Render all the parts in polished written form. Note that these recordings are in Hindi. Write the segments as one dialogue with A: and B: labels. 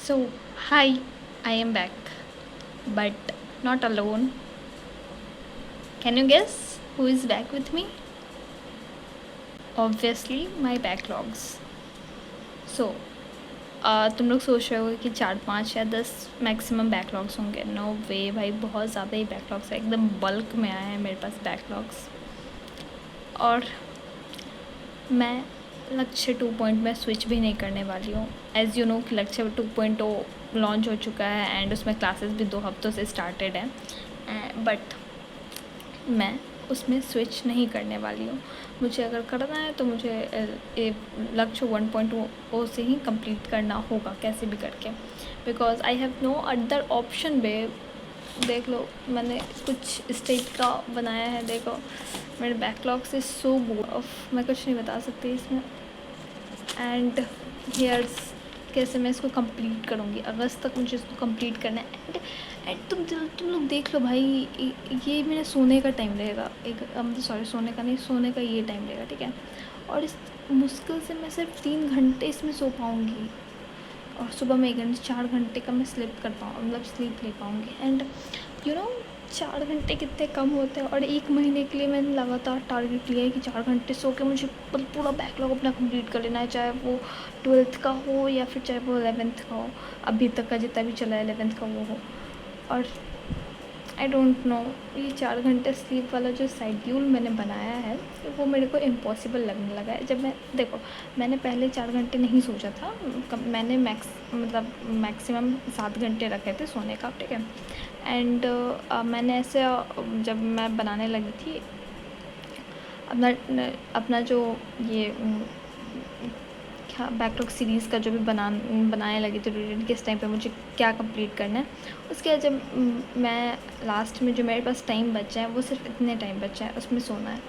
A: So, hi, I am back, but not alone. Can you guess who is back with me? Obviously, my backlogs. So, तुम लोग सोच रहे हो कि 4 5 या 10 मैक्सिमम बैकलॉग्स होंगे। नो वे भाई, बहुत ज़्यादा ही बैकलॉग्स है, एकदम बल्क में आया है मेरे पास बैकलॉग्स। और मैं लक्ष्य 2 में स्विच भी नहीं करने वाली हूँ। एज़ यू नो कि लक्ष्य 2.0 लॉन्च हो चुका है एंड उसमें क्लासेस भी 2 हफ्तों से स्टार्टेड हैं, बट मैं उसमें स्विच नहीं करने वाली हूँ। मुझे अगर करना है तो मुझे लक्ष्य 1.0 से ही कंप्लीट करना होगा कैसे भी करके, because I have no other option बे। देख लो, मैंने कुछ स्टेट का बनाया है, देखो मेरे बैकलॉग से सो बोर्ड ऑफ, मैं कुछ नहीं बता सकती इसमें। एंड हेयर्स कैसे मैं इसको कंप्लीट करूँगी, अगस्त तक मुझे इसको कंप्लीट करना है। एंड तुम लोग देख लो भाई, ये मेरा सोने का टाइम रहेगा, एक मतलब सॉरी, सोने का नहीं, सोने का ये टाइम रहेगा, ठीक है। और इस मुश्किल से मैं सिर्फ 3 घंटे इसमें सो पाऊँगी, और सुबह में 1 घंटे, 4 घंटे का मैं स्लिप कर पाऊँ, मतलब स्लीप ले पाऊँगी। एंड यू नो 4 घंटे कितने कम होते हैं। और 1 महीने के लिए मैंने लगातार टारगेट लिया है कि 4 घंटे सो के मुझे पूरा बैकलॉग अपना कंप्लीट कर लेना है, चाहे वो 12th का हो या फिर चाहे वो 11th का हो, अभी तक का जितना भी चला है 11th का वो हो। और आई डोंट नो, ये 4 घंटे स्लीप वाला जो शेड्यूल मैंने बनाया है वो मेरे को इम्पॉसिबल लगने लगा है। जब मैं देखो, मैंने पहले 4 घंटे नहीं सोचा था, मैंने मैक्सिमम 7 घंटे रखे थे सोने का, ठीक है। एंड मैंने ऐसे जब मैं बनाने लगी थी अपना अपना जो ये बैकलॉग सीरीज़ का जो भी बनाने लगी थी रूटीन, किस टाइम पे मुझे क्या कंप्लीट करना है, उसके बाद जब मैं लास्ट में जो मेरे पास टाइम बचा है वो सिर्फ इतने टाइम बचा है, उसमें सोना है।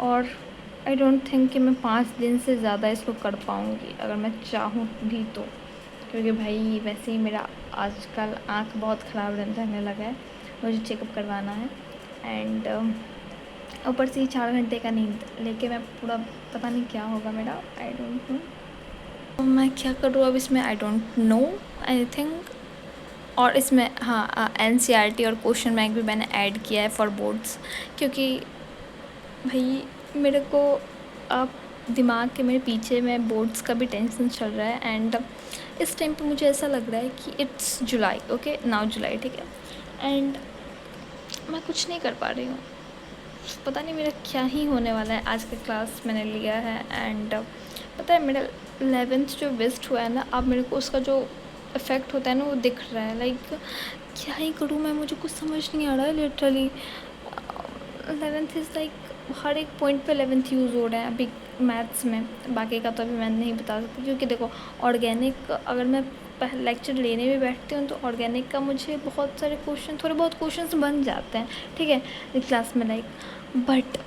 A: और आई डोंट थिंक कि मैं 5 दिन से ज़्यादा इसको कर पाऊँगी अगर मैं चाहूँ भी तो, क्योंकि भाई वैसे ही मेरा आजकल आँख बहुत ख़राब रहने लगा है, मुझे चेकअप करवाना है। एंड ऊपर से ही 4 घंटे का नींद लेके मैं पूरा, पता नहीं क्या होगा मेरा, आई डोंट नो। तो मैं क्या करूँ अब इसमें, आई डोंट नो एनीथिंग। और इसमें हाँ, NCERT और क्वेश्चन बैंक भी मैंने ऐड किया है फॉर बोर्ड्स, क्योंकि भाई मेरे को अब दिमाग के मेरे पीछे में बोर्ड्स का भी टेंशन चल रहा है। एंड इस टाइम पे मुझे ऐसा लग रहा है कि इट्स जुलाई, ओके नाउ जुलाई, ठीक है। एंड मैं कुछ नहीं कर पा रही हूँ, पता नहीं मेरा क्या ही होने वाला है। आज का क्लास मैंने लिया है एंड पता है मेरा 11th जो वेस्ट हुआ है ना, अब मेरे को उसका जो इफ़ेक्ट होता है ना वो दिख रहा है। लाइक क्या ही करूँ मैं, मुझे कुछ समझ नहीं आ रहा है लिटरली। 11th इज़ लाइक हर एक पॉइंट पे 11th यूज़ हो रहा है अभी मैथ्स में। बाकी का तो अभी मैं नहीं बता सकती, क्योंकि देखो ऑर्गेनिक अगर मैं लेक्चर लेने भी बैठती हूँ तो ऑर्गेनिक का मुझे बहुत सारे क्वेश्चन, थोड़े बहुत क्वेश्चंस बन जाते हैं, ठीक है क्लास में, लाइक। बट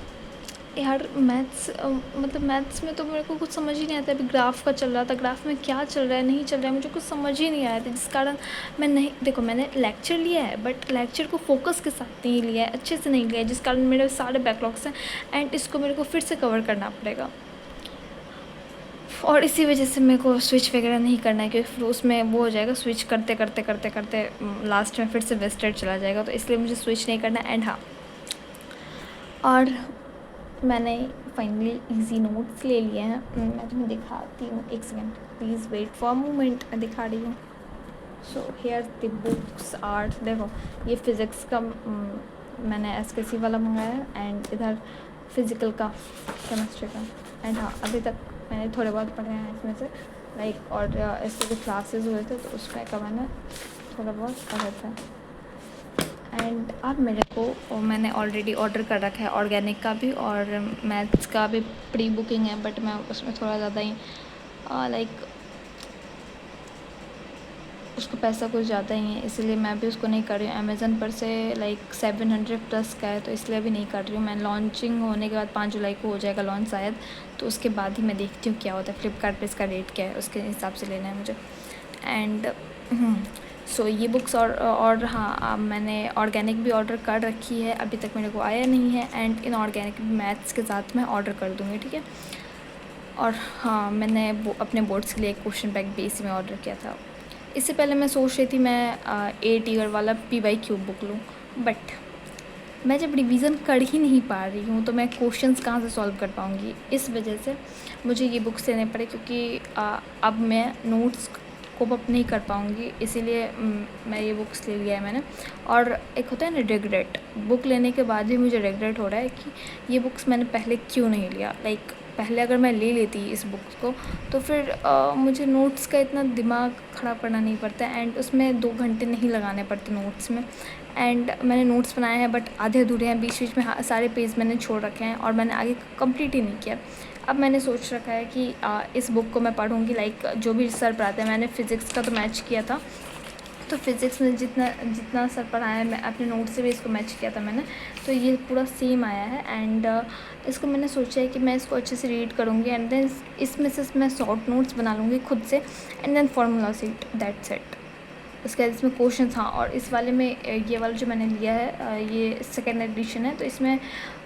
A: यार मैथ्स मतलब मैथ्स में तो मेरे को कुछ समझ ही नहीं आता। अभी ग्राफ का चल रहा था, ग्राफ में क्या चल रहा है नहीं चल रहा है मुझे कुछ समझ ही नहीं आया था, जिस कारण मैं नहीं, देखो मैंने लेक्चर लिया है बट लेक्चर को फोकस के साथ नहीं लिया है, अच्छे से नहीं लिया है, जिस कारण मेरे सारे बैकलॉग्स हैं एंड इसको मेरे को फिर से कवर करना पड़ेगा। और इसी वजह से मेरे को स्विच वगैरह नहीं करना है, क्योंकि फिर उसमें वो हो जाएगा, स्विच करते करते करते करते लास्ट में फिर से वेस्टेड चला जाएगा, तो इसलिए मुझे स्विच नहीं करना। एंड हाँ, और मैंने फाइनली इजी नोट्स ले लिए हैं, मैं तुम्हें दिखाती हूँ, एक second please wait for moment, मैं दिखा रही हूँ। So here the books are, देखो ये फ़िज़िक्स का मैंने SKC वाला मंगाया है, एंड इधर फिज़िकल का, केमिस्ट्री का। एंड हाँ, अभी तक मैंने थोड़े बहुत पढ़े हैं इसमें से, लाइक। और इसके जो क्लासेस हुए थे तो उसमें का मैंने थोड़ा बहुत पढ़ा था। एंड अब मेरे को, मैंने ऑलरेडी ऑर्डर कर रखा है ऑर्गेनिक का भी और मैथ्स का भी प्री बुकिंग है, बट मैं उसमें थोड़ा ज़्यादा ही लाइक उसको पैसा कुछ ज़्यादा ही है, इसलिए मैं भी उसको नहीं कर रही हूँ। अमेज़न पर से लाइक 700+ का है, तो इसलिए भी नहीं कर रही हूँ मैं। लॉन्चिंग होने के बाद 5 जुलाई को हो जाएगा लॉन्च शायद, तो उसके बाद ही मैं देखती हूँ क्या होता है। फ्लिपकार्ट पे इसका रेट क्या है उसके हिसाब से लेना है मुझे। एंड सो ये बुक्स और हाँ, मैंने ऑर्गेनिक भी ऑर्डर कर रखी है, अभी तक मेरे को आया नहीं है। एंड इन ऑर्गेनिक मैथ्स के साथ मैं ऑर्डर कर दूँगी, ठीक है। और हाँ, मैंने अपने बोर्ड्स के लिए एक क्वेश्चन बैंक बेस में ऑर्डर किया था। इससे पहले मैं सोच रही थी मैं 8 ईयर वाला PYQ बुक लूँ, बट मैं जब रिवीज़न कर ही नहीं पा रही हूँ तो मैं क्वेश्चंस कहाँ से सॉल्व कर पाऊँगी। इस वजह से मुझे ये बुक्स लेने पड़े, क्योंकि अब मैं नोट्स कोप अप नहीं कर पाऊँगी, इसीलिए मैं ये बुक्स ले लिया है मैंने। और एक होता है ना रिग्रेट, बुक लेने के बाद भी मुझे रिग्रेट हो रहा है कि ये बुक्स मैंने पहले क्यों नहीं लिया। लाइक पहले अगर मैं ले लेती इस बुक्स को तो फिर मुझे नोट्स का इतना दिमाग ख़राब करना नहीं पड़ता, एंड उसमें 2 घंटे नहीं लगाने पड़ते नोट्स में। एंड मैंने नोट्स बनाए हैं बट आधे अधूरे हैं, बीच बीच में सारे पेज मैंने छोड़ रखे हैं और मैंने आगे कंप्लीट ही नहीं किया। अब मैंने सोच रखा है कि इस बुक को मैं पढ़ूँगी, लाइक जो भी सर पढ़ाते हैं। मैंने फ़िज़िक्स का तो मैच किया था, तो फिज़िक्स में जितना जितना सर पढ़ाया मैं अपने नोट से भी इसको मैच किया था मैंने, तो ये पूरा सेम आया है। एंड इसको मैंने सोचा है कि मैं इसको अच्छे से रीड करूँगी, एंड देन इसमें से मैं शॉर्ट नोट्स बना लूँगी खुद से, and then formula sheet, that's it. उसके बाद इसमें क्वेश्चन, हाँ, और इस वाले में ये वाला जो मैंने लिया है ये सेकेंड एडिशन है, तो इसमें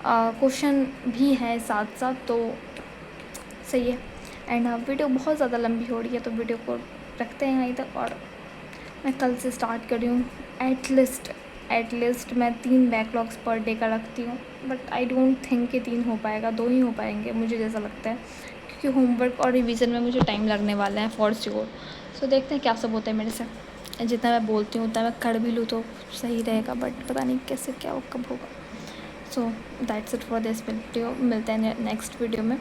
A: क्वेश्चन भी है साथ साथ, तो सही है। एंड वीडियो बहुत ज़्यादा लंबी हो रही है तो वीडियो को रखते हैं यहीं तक, और मैं कल से स्टार्ट कर रही हूँ। एटलीस्ट मैं 3 बैकलॉग्स पर डे का रखती हूँ, बट आई डोंट थिंक कि 3 हो पाएगा, 2 ही हो पाएंगे मुझे जैसा लगता है, क्योंकि होमवर्क और रिवीजन में मुझे टाइम लगने वाला है फॉर श्योर। सो देखते हैं क्या सब होता है मेरे से। जितना मैं बोलती हूँ उतना मैं कर भी लूँ तो सही रहेगा, बट पता नहीं कैसे क्या कब होगा। So that's it for this video. मिलते हैं नेक्स्ट वीडियो में।